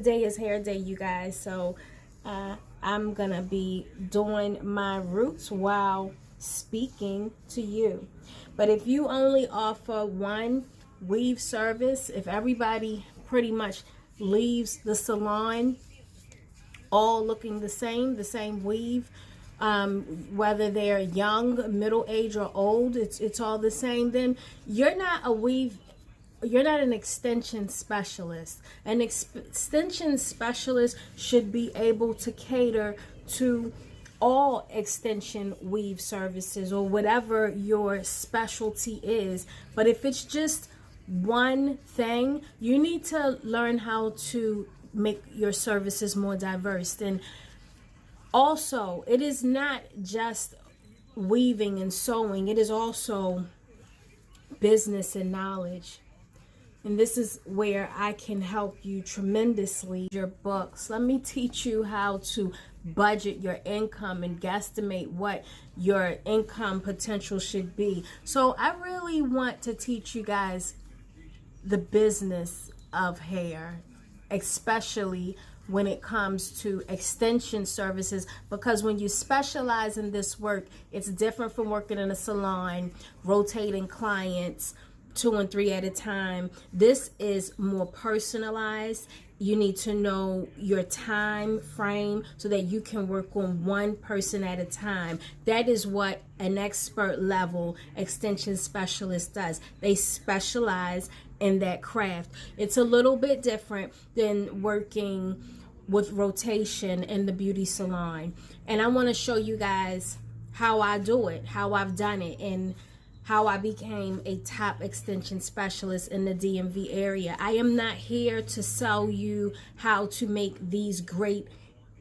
Today is hair day, you guys, so I'm gonna be doing my roots while speaking to you. But if you only offer one weave service, if everybody pretty much leaves the salon all looking the same weave, whether they're young, middle age, or old, it's all the same, then you're not an extension specialist. An extension specialist should be able to cater to all extension weave services or whatever your specialty is. But if it's just one thing, you need to learn how to make your services more diverse. And also, it is not just weaving and sewing, it is also business and knowledge. And this is where I can help you tremendously. Your books. Let me teach you how to budget your income and guesstimate what your income potential should be. So I really want to teach you guys the business of hair, especially when it comes to extension services, because when you specialize in this work, it's different from working in a salon, rotating clients 2 and 3 at a time. This is more personalized. You need to know your time frame so that you can work on one person at a time. That is what an expert level extension specialist does. They specialize in that craft. It's a little bit different than working with rotation in the beauty salon. And I want to show you guys how I do it, how I've done it, and how I became a top extension specialist in the DMV area. I am not here to sell you how to make these great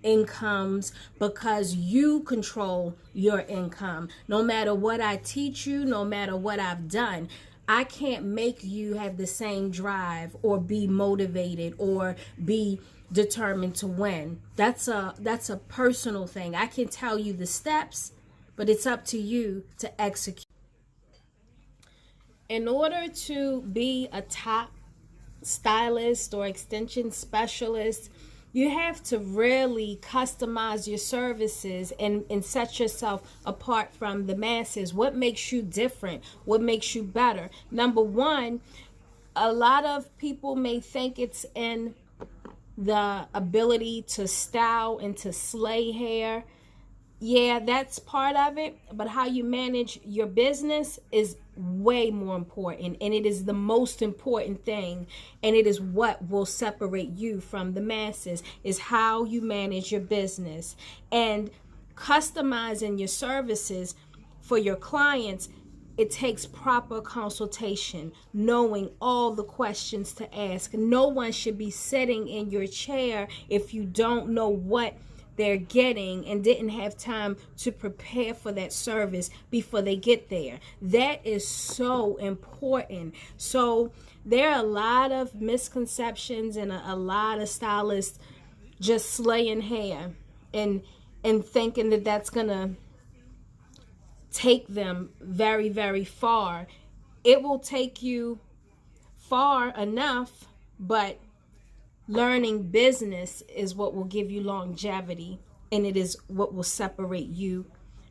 incomes, because you control your income. No matter what I teach you, no matter what I've done, I can't make you have the same drive or be motivated or be determined to win. That's a personal thing. I can tell you the steps, but it's up to you to execute. In order to be a top stylist or extension specialist, you have to really customize your services and set yourself apart from the masses. What makes you different? What makes you better? Number one, a lot of people may think it's in the ability to style and to slay hair. Yeah, that's part of it, but how you manage your business is way more important, and it is the most important thing, and it is what will separate you from the masses, is how you manage your business. And customizing your services for your clients, it takes proper consultation, knowing all the questions to ask. No one should be sitting in your chair if you don't know what they're getting and didn't have time to prepare for that service before they get there. That is so important. So there are a lot of misconceptions, and a lot of stylists just slaying hair and thinking that that's gonna take them very, very far. It will take you far enough, but learning business is what will give you longevity, and it is what will separate you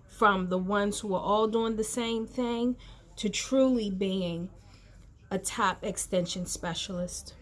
from the ones who are all doing the same thing to truly being a top extension specialist.